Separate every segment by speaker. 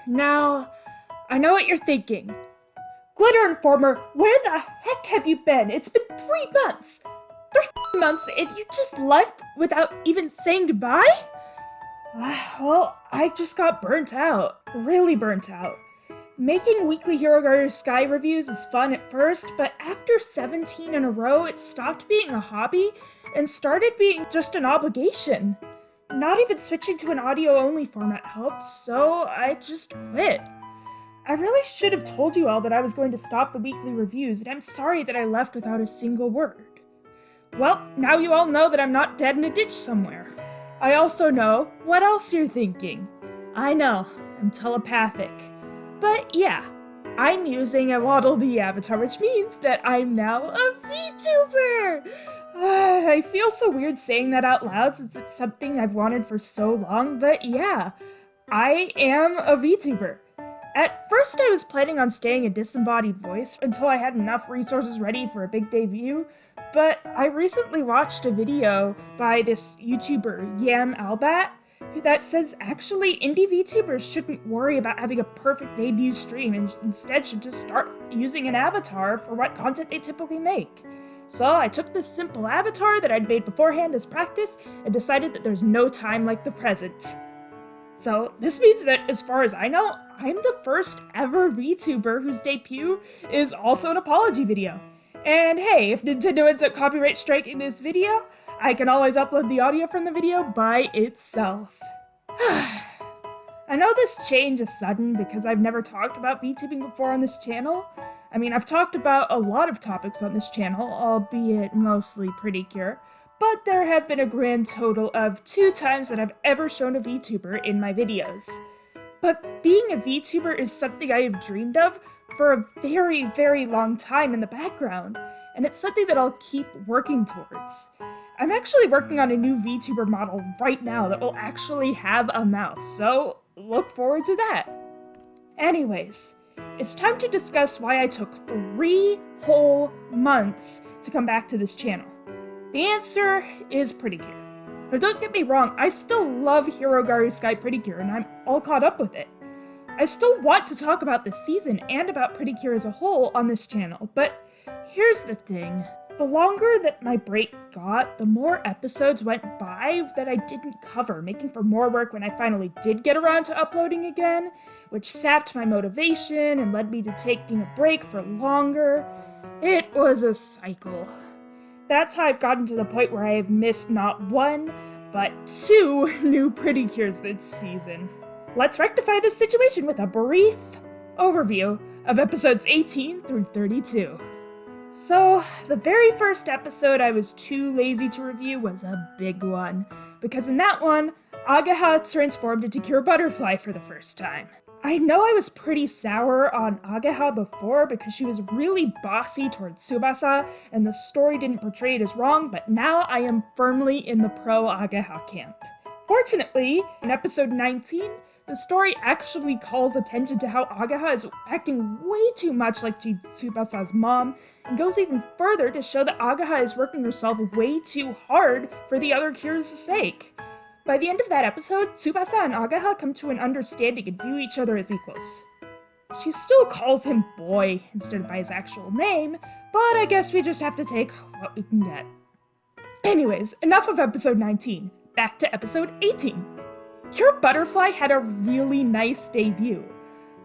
Speaker 1: Now, I know what you're thinking. Glitter Informer, where the heck have you been? It's been 3 months! 3 months and you just left without even saying goodbye? Well, I just got burnt out. Really burnt out. Making weekly Hero Guard Sky reviews was fun at first, but after 17 in a row, it stopped being a hobby and started being just an obligation. Not even switching to an audio-only format helped, so I just quit. I really should have told you all that I was going to stop the weekly reviews, and I'm sorry that I left without a single word. Well, now you all know that I'm not dead in a ditch somewhere. I also know what else you're thinking. I know, I'm telepathic. But yeah, I'm using a Waddle Dee avatar, which means that I'm now a VTuber! I feel so weird saying that out loud since it's something I've wanted for so long, but yeah, I am a VTuber. At first I was planning on staying a disembodied voice until I had enough resources ready for a big debut, but I recently watched a video by this YouTuber, Yam Albat, that says actually indie VTubers shouldn't worry about having a perfect debut stream and instead should just start using an avatar for what content they typically make. So I took this simple avatar that I'd made beforehand as practice and decided that there's no time like the present. So this means that, as far as I know, I'm the first ever VTuber whose debut is also an apology video. And hey, if Nintendo ends up copyright striking this video, I can always upload the audio from the video by itself. I know this change is sudden because I've never talked about VTubing before on this channel. I mean, I've talked about a lot of topics on this channel, albeit mostly Pretty Cure, but there have been a grand total of 2 times that I've ever shown a VTuber in my videos. But being a VTuber is something I have dreamed of for a very, very long time in the background, and it's something that I'll keep working towards. I'm actually working on a new VTuber model right now that will actually have a mouth, so look forward to that. Anyways, it's time to discuss why I took 3 whole months to come back to this channel. The answer is Pretty Cure. Now don't get me wrong, I still love Hero Garu Sky Pretty Cure and I'm all caught up with it. I still want to talk about this season and about Pretty Cure as a whole on this channel, but here's the thing. The longer that my break got, the more episodes went by that I didn't cover, making for more work when I finally did get around to uploading again, which sapped my motivation and led me to taking a break for longer. It was a cycle. That's how I've gotten to the point where I have missed not 1, but 2 new Pretty Cures this season. Let's rectify this situation with a brief overview of episodes 18 through 32. So, the very first episode I was too lazy to review was a big one, because in that one, Agaha transformed into Cure Butterfly for the first time. I know I was pretty sour on Agaha before because she was really bossy towards Tsubasa and the story didn't portray it as wrong, but now I am firmly in the pro-Agaha camp. Fortunately, in episode 19, the story actually calls attention to how Agaha is acting way too much like Tsubasa's mom, and goes even further to show that Agaha is working herself way too hard for the other Cure's sake. By the end of that episode, Tsubasa and Agaha come to an understanding and view each other as equals. She still calls him boy instead of by his actual name, but I guess we just have to take what we can get. Anyways, enough of episode 19. Back to episode 18. Cure Butterfly had a really nice debut.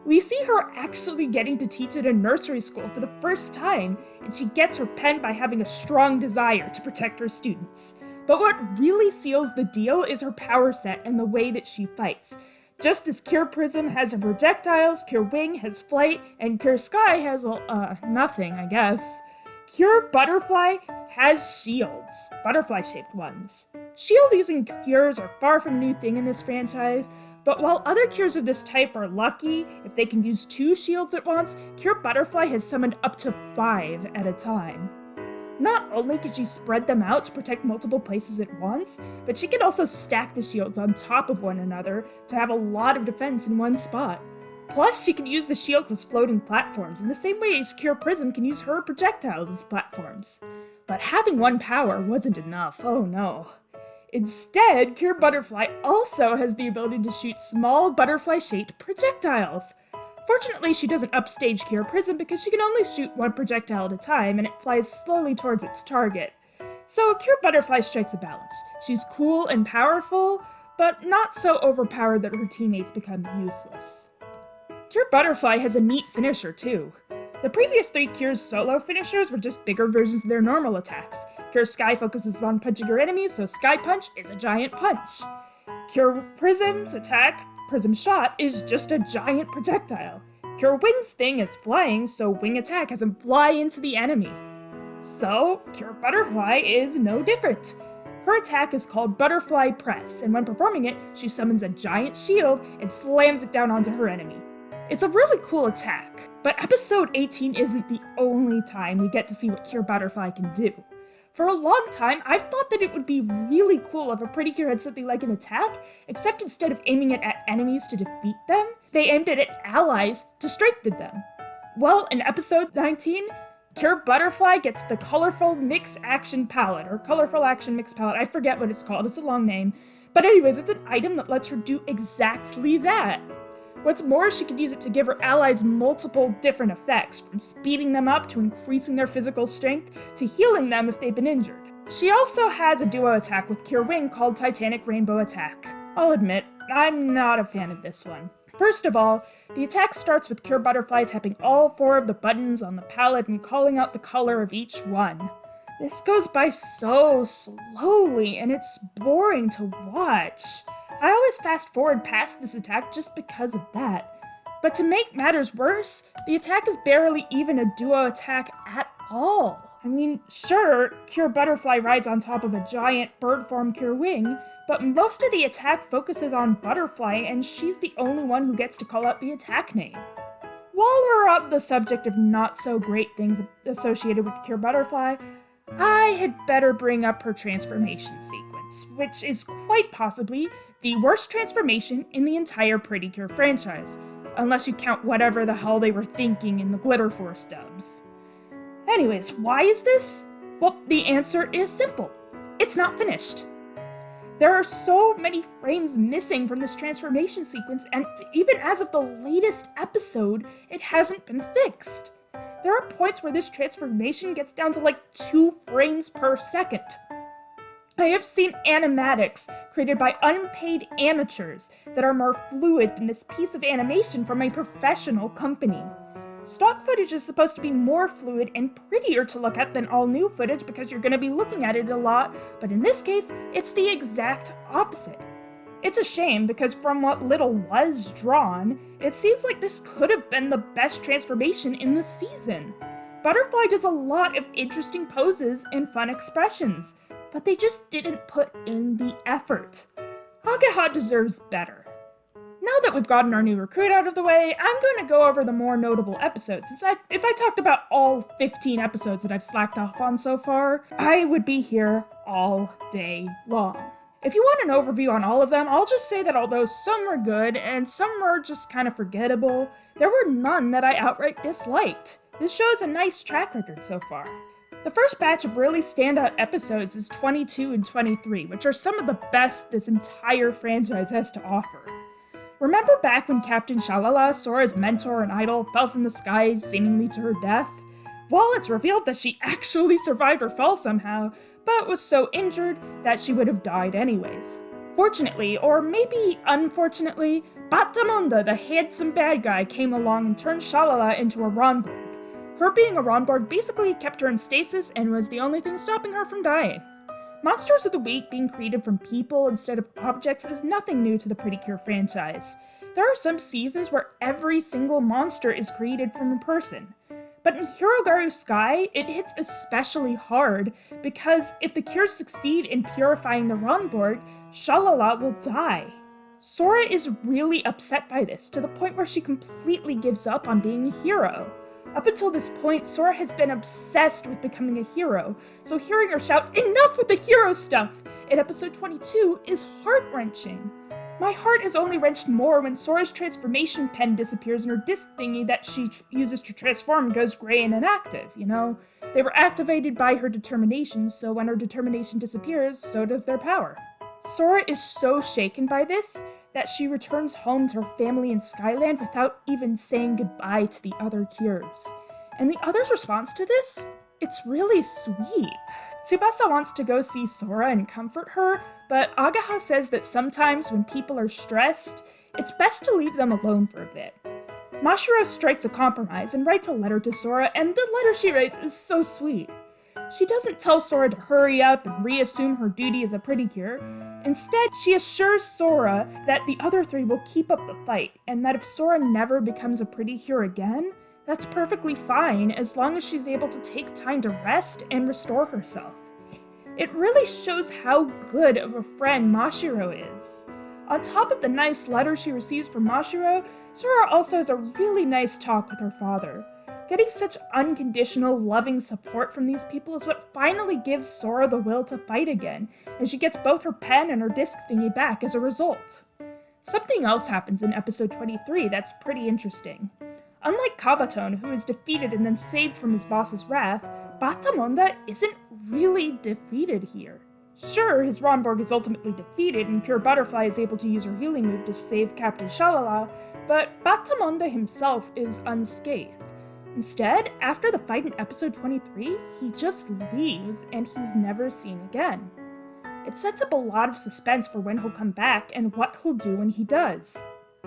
Speaker 1: We see her actually getting to teach at a nursery school for the first time, and she gets her pen by having a strong desire to protect her students. But what really seals the deal is her power set and the way that she fights. Just as Cure Prism has her projectiles, Cure Wing has flight, and Cure Sky has, nothing, I guess. Cure Butterfly has shields, butterfly-shaped ones. Shield-using cures are far from a new thing in this franchise, but while other cures of this type are lucky if they can use 2 shields at once, Cure Butterfly has summoned up to 5 at a time. Not only can she spread them out to protect multiple places at once, but she can also stack the shields on top of one another to have a lot of defense in one spot. Plus, she can use the shields as floating platforms in the same way as Cure Prism can use her projectiles as platforms. But having one power wasn't enough, oh no. Instead, Cure Butterfly also has the ability to shoot small butterfly-shaped projectiles. Fortunately, she doesn't upstage Cure Prism because she can only shoot one projectile at a time and it flies slowly towards its target. So Cure Butterfly strikes a balance. She's cool and powerful, but not so overpowered that her teammates become useless. Cure Butterfly has a neat finisher too. The previous 3 Cure's solo finishers were just bigger versions of their normal attacks. Cure Sky focuses on punching her enemies, so Sky Punch is a giant punch. Cure Prism's attack, Prism Shot, is just a giant projectile. Cure Wing's thing is flying, so Wing Attack has him fly into the enemy. So, Cure Butterfly is no different. Her attack is called Butterfly Press, and when performing it, she summons a giant shield and slams it down onto her enemy. It's a really cool attack, but episode 18 isn't the only time we get to see what Cure Butterfly can do. For a long time, I've thought that it would be really cool if a Pretty Cure had something like an attack, except instead of aiming it at enemies to defeat them, they aimed it at allies to strengthen them. Well, in episode 19, Cure Butterfly gets the Colorful Mix Action Palette, or Colorful Action Mix Palette, I forget what it's called, it's a long name. But anyways, it's an item that lets her do exactly that. What's more, she can use it to give her allies multiple different effects, from speeding them up to increasing their physical strength to healing them if they've been injured. She also has a duo attack with Cure Wing called Titanic Rainbow Attack. I'll admit, I'm not a fan of this one. First of all, the attack starts with Cure Butterfly tapping all 4 of the buttons on the palette and calling out the color of each one. This goes by so slowly, and it's boring to watch. I always fast forward past this attack just because of that. But to make matters worse, the attack is barely even a duo attack at all. I mean, sure, Cure Butterfly rides on top of a giant bird form Cure Wing, but most of the attack focuses on Butterfly, and she's the only one who gets to call out the attack name. While we're on the subject of not so great things associated with Cure Butterfly, I had better bring up her transformation sequence, which is quite possibly the worst transformation in the entire Pretty Cure franchise, unless you count whatever the hell they were thinking in the Glitter Force dubs. Anyways, why is this? Well, the answer is simple. It's not finished. There are so many frames missing from this transformation sequence, and even as of the latest episode, it hasn't been fixed. There are points where this transformation gets down to like 2 frames per second. I have seen animatics created by unpaid amateurs that are more fluid than this piece of animation from a professional company. Stock footage is supposed to be more fluid and prettier to look at than all new footage because you're going to be looking at it a lot, but in this case, it's the exact opposite. It's a shame because from what little was drawn, it seems like this could have been the best transformation in the season. Butterfly does a lot of interesting poses and fun expressions, but they just didn't put in the effort. Agaha deserves better. Now that we've gotten our new recruit out of the way, I'm going to go over the more notable episodes, since if I talked about all 15 episodes that I've slacked off on so far, I would be here all day long. If you want an overview on all of them, I'll just say that although some were good and some were just kind of forgettable, there were none that I outright disliked. This shows a nice track record so far. The first batch of really standout episodes is 22 and 23, which are some of the best this entire franchise has to offer. Remember back when Captain Shalala, Sora's mentor and idol, fell from the skies seemingly to her death? Well, it's revealed that she actually survived her fall somehow, but was so injured that she would have died anyways. Fortunately, or maybe unfortunately, Batamunda, the handsome bad guy, came along and turned Shalala into a Ronborg. Her being a Ronborg basically kept her in stasis and was the only thing stopping her from dying. Monsters of the Week being created from people instead of objects is nothing new to the Pretty Cure franchise. There are some seasons where every single monster is created from a person. But in Hirogaru Sky, it hits especially hard because if the Cures succeed in purifying the Ronborg, Shalala will die. Sora is really upset by this, to the point where she completely gives up on being a hero. Up until this point, Sora has been obsessed with becoming a hero, so hearing her shout, "Enough with the hero stuff!" in episode 22 is heart-wrenching. My heart is only wrenched more when Sora's transformation pen disappears and her disc thingy that she uses to transform goes gray and inactive, you know? They were activated by her determination, so when her determination disappears, so does their power. Sora is so shaken by this that she returns home to her family in Skyland without even saying goodbye to the other Cures. And the others' response to this? It's really sweet. Tsubasa wants to go see Sora and comfort her, but Agaha says that sometimes when people are stressed, it's best to leave them alone for a bit. Mashiro strikes a compromise and writes a letter to Sora, and the letter she writes is so sweet. She doesn't tell Sora to hurry up and reassume her duty as a pretty cure. Instead, she assures Sora that the other three will keep up the fight, and that if Sora never becomes a pretty cure again, that's perfectly fine as long as she's able to take time to rest and restore herself. It really shows how good of a friend Mashiro is. On top of the nice letter she receives from Mashiro, Sora also has a really nice talk with her father. Getting such unconditional, loving support from these people is what finally gives Sora the will to fight again, and she gets both her pen and her disc thingy back as a result. Something else happens in episode 23 that's pretty interesting. Unlike Kabaton, who is defeated and then saved from his boss's wrath, Batamonda isn't really defeated here. Sure, his Ronborg is ultimately defeated and Pure Butterfly is able to use her healing move to save Captain Shalala, but Batamonda himself is unscathed. Instead, after the fight in episode 23, he just leaves and he's never seen again. It sets up a lot of suspense for when he'll come back and what he'll do when he does.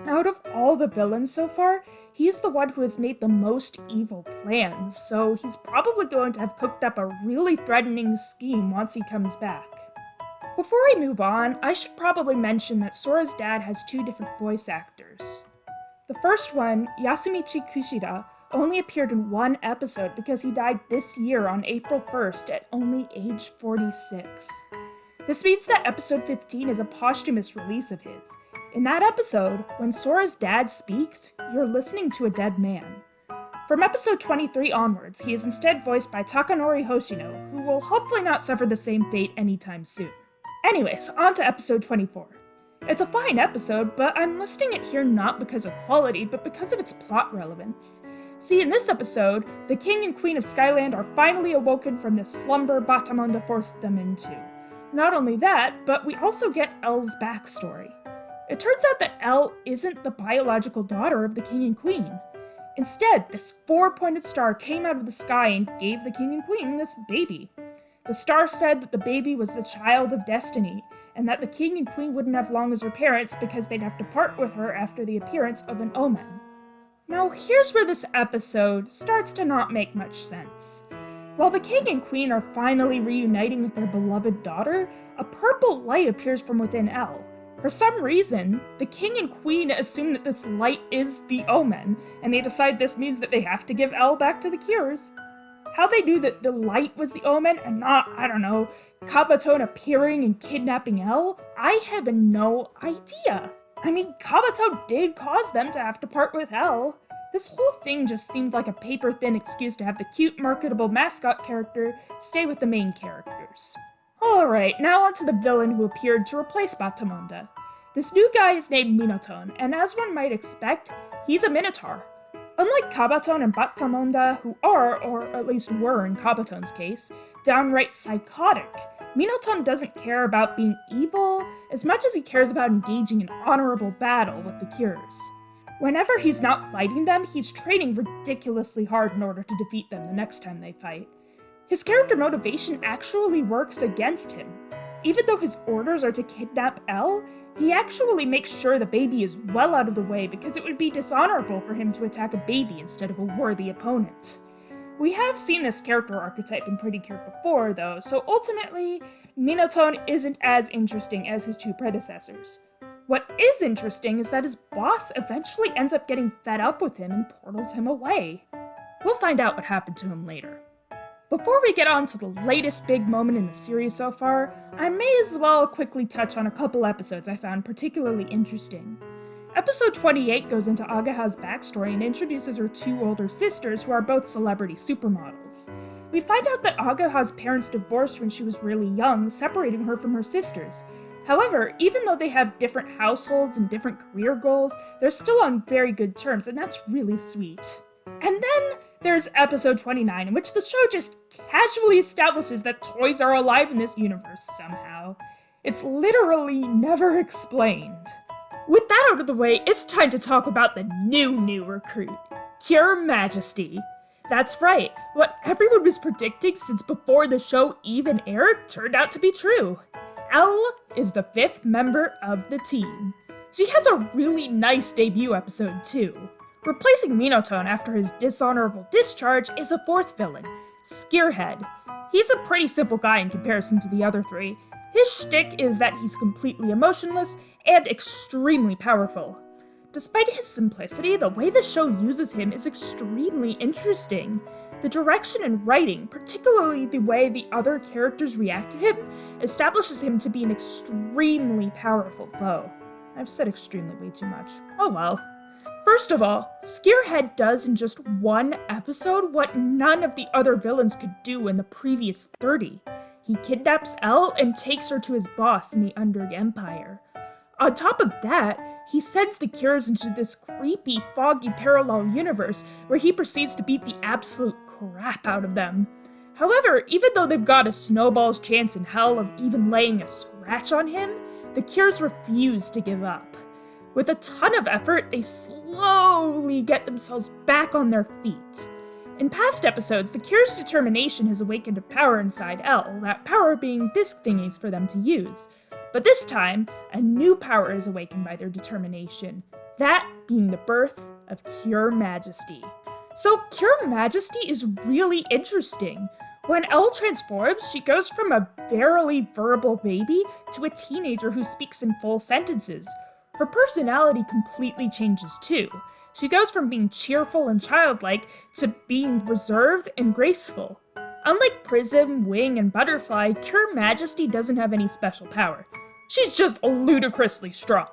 Speaker 1: Out of all the villains so far, he is the one who has made the most evil plans, so he's probably going to have cooked up a really threatening scheme once he comes back. Before I move on, I should probably mention that Sora's dad has two different voice actors. The first one, Yasumichi Kushida, only appeared in one episode because he died this year on April 1st at only age 46. This means that episode 15 is a posthumous release of his. In that episode, when Sora's dad speaks, you're listening to a dead man. From episode 23 onwards, he is instead voiced by Takanori Hoshino, who will hopefully not suffer the same fate anytime soon. Anyways, on to episode 24. It's a fine episode, but I'm listing it here not because of quality, but because of its plot relevance. See, in this episode, the King and Queen of Skyland are finally awoken from the slumber Batamonda forced them into. Not only that, but we also get Elle's backstory. It turns out that Elle isn't the biological daughter of the King and Queen. Instead, this four-pointed star came out of the sky and gave the King and Queen this baby. The star said that the baby was the child of destiny, and that the King and Queen wouldn't have long as her parents because they'd have to part with her after the appearance of an omen. Now, here's where this episode starts to not make much sense. While the King and Queen are finally reuniting with their beloved daughter, a purple light appears from within Elle. For some reason, the King and Queen assume that this light is the omen, and they decide this means that they have to give Elle back to the Cures. How they knew that the light was the omen and not, Kabaton appearing and kidnapping Elle, I have no idea. I mean, Kabato did cause them to have to part with Elle. This whole thing just seemed like a paper-thin excuse to have the cute, marketable mascot character stay with the main characters. Alright, now on to the villain who appeared to replace Batamonda. This new guy is named Minoton, and as one might expect, he's a Minotaur. Unlike Kabaton and Batamonda, who are, or at least were in Kabaton's case, downright psychotic, Minoton doesn't care about being evil as much as he cares about engaging in honorable battle with the Cures. Whenever he's not fighting them, he's training ridiculously hard in order to defeat them the next time they fight. His character motivation actually works against him. Even though his orders are to kidnap Elle, he actually makes sure the baby is well out of the way because it would be dishonorable for him to attack a baby instead of a worthy opponent. We have seen this character archetype in Pretty Cure before, though, so ultimately, Minoton isn't as interesting as his two predecessors. What is interesting is that his boss eventually ends up getting fed up with him and portals him away. We'll find out what happened to him later. Before we get on to the latest big moment in the series so far, I may as well quickly touch on a couple episodes I found particularly interesting. Episode 28 goes into Agaha's backstory and introduces her two older sisters who are both celebrity supermodels. We find out that Agaha's parents divorced when she was really young, separating her from her sisters. However, even though they have different households and different career goals, they're still on very good terms, and that's really sweet. And then there's episode 29, in which the show just casually establishes that toys are alive in this universe somehow. It's literally never explained. With that out of the way, it's time to talk about the new recruit, Pure Majesty. That's right, what everyone was predicting since before the show even aired turned out to be true. Elle is the 5th member of the team. She has a really nice debut episode too. Replacing Minotone after his dishonorable discharge is a 4th villain, Scarehead. He's a pretty simple guy in comparison to the other 3. His shtick is that he's completely emotionless and extremely powerful. Despite his simplicity, the way the show uses him is extremely interesting. The direction and writing, particularly the way the other characters react to him, establishes him to be an extremely powerful foe. I've said extremely way too much. Oh well. First of all, Scarehead does in just one episode what none of the other villains could do in the previous 30. He kidnaps Elle and takes her to his boss in the Underg Empire. On top of that, he sends the Cures into this creepy, foggy parallel universe where he proceeds to beat the absolute crap out of them. However, even though they've got a snowball's chance in hell of even laying a scratch on him, the Cures refuse to give up. With a ton of effort, they slowly get themselves back on their feet. In past episodes, the Cure's determination has awakened a power inside Elle, that power being disc thingies for them to use. But this time, a new power is awakened by their determination, that being the birth of Pure Majesty. So Pure Majesty is really interesting. When Elle transforms, she goes from a barely verbal baby to a teenager who speaks in full sentences. Her personality completely changes too. She goes from being cheerful and childlike to being reserved and graceful. Unlike Prism, Wing, and Butterfly, Pure Majesty doesn't have any special power. She's just ludicrously strong.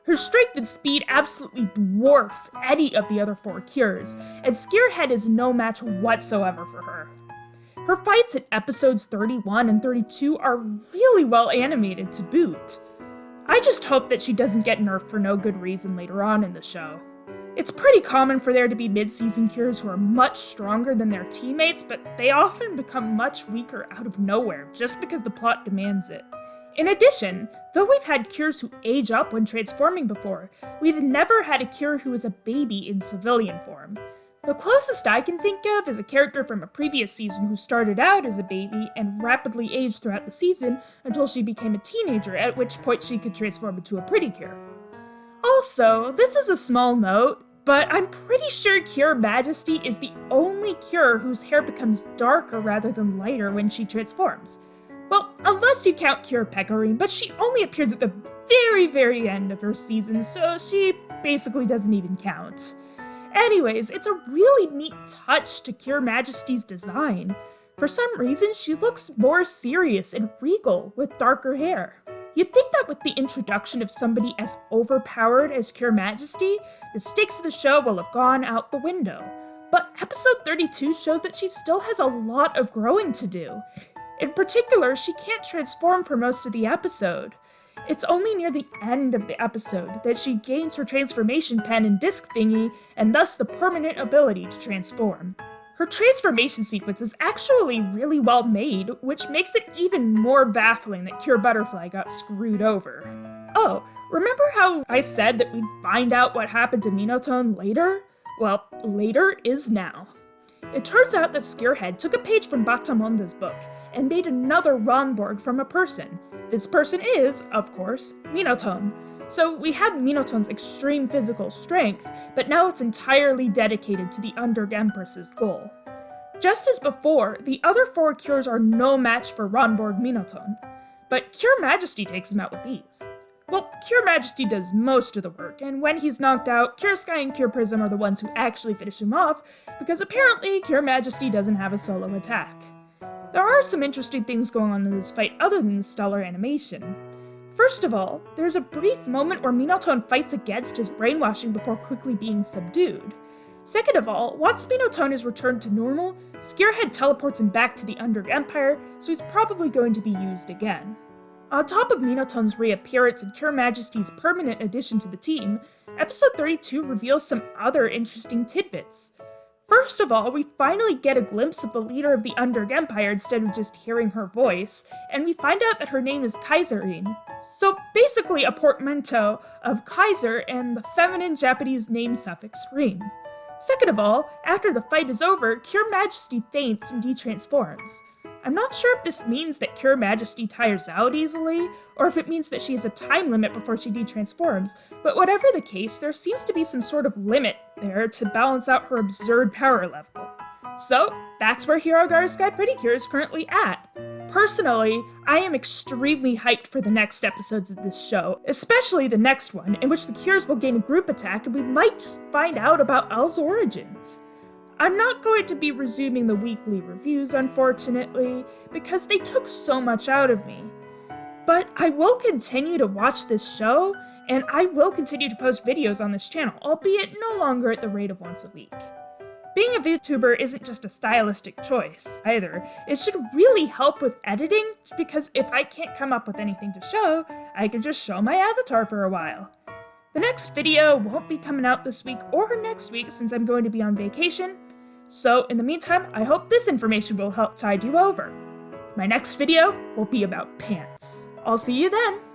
Speaker 1: Her strength and speed absolutely dwarf any of the other 4 Cures, and Scarehead is no match whatsoever for her. Her fights in episodes 31 and 32 are really well animated to boot. I just hope that she doesn't get nerfed for no good reason later on in the show. It's pretty common for there to be mid-season Cures who are much stronger than their teammates, but they often become much weaker out of nowhere just because the plot demands it. In addition, though we've had Cures who age up when transforming before, we've never had a Cure who is a baby in civilian form. The closest I can think of is a character from a previous season who started out as a baby and rapidly aged throughout the season until she became a teenager, at which point she could transform into a pretty Cure. Also, this is a small note, but I'm pretty sure Pure Majesty is the only Cure whose hair becomes darker rather than lighter when she transforms. Well, unless you count Cure Pecorine, but she only appears at the very end of her season, so she basically doesn't even count. Anyways, it's a really neat touch to Pure Majesty's design. For some reason, she looks more serious and regal with darker hair. You'd think that with the introduction of somebody as overpowered as Pure Majesty, the stakes of the show will have gone out the window. But episode 32 shows that she still has a lot of growing to do. In particular, she can't transform for most of the episode. It's only near the end of the episode that she gains her transformation pen and disc thingy, and thus the permanent ability to transform. Her transformation sequence is actually really well made, which makes it even more baffling that Pure Butterfly got screwed over. Oh, remember how I said that we'd find out what happened to Minotone later? Well, later is now. It turns out that Scarehead took a page from Batamonda's book and made another Ronborg from a person. This person is, of course, Minotone. So we have Minotone's extreme physical strength, but now it's entirely dedicated to the Underg Empress's goal. Just as before, the other 4 Cures are no match for Ronborg Minotone, but Pure Majesty takes him out with ease. Well, Pure Majesty does most of the work, and when he's knocked out, Pure Sky and Pure Prism are the ones who actually finish him off, because apparently Pure Majesty doesn't have a solo attack. There are some interesting things going on in this fight other than the stellar animation. First of all, there's a brief moment where Minotone fights against his brainwashing before quickly being subdued. Second of all, once Minotone is returned to normal, Scarehead teleports him back to the Underg Empire, so he's probably going to be used again. On top of Minotone's reappearance and Pure Majesty's permanent addition to the team, episode 32 reveals some other interesting tidbits. First of all, we finally get a glimpse of the leader of the Underg Empire instead of just hearing her voice, and we find out that her name is Kaiserine. So basically a portmanteau of Kaiser and the feminine Japanese name suffix ring. Second of all, after the fight is over, Cure Majesty faints and detransforms. I'm not sure if this means that Cure Majesty tires out easily, or if it means that she has a time limit before she detransforms, but whatever the case, there seems to be some sort of limit there to balance out her absurd power level. So, that's where Hero Guard Sky Pretty Cure is currently at. Personally, I am extremely hyped for the next episodes of this show, especially the next one, in which the Cures will gain a group attack and we might just find out about Elle's origins. I'm not going to be resuming the weekly reviews, unfortunately, because they took so much out of me. But I will continue to watch this show, and I will continue to post videos on this channel, albeit no longer at the rate of once a week. Being a VTuber isn't just a stylistic choice, either. It should really help with editing, because if I can't come up with anything to show, I can just show my avatar for a while. The next video won't be coming out this week or next week since I'm going to be on vacation, so in the meantime, I hope this information will help tide you over. My next video will be about pants. I'll see you then!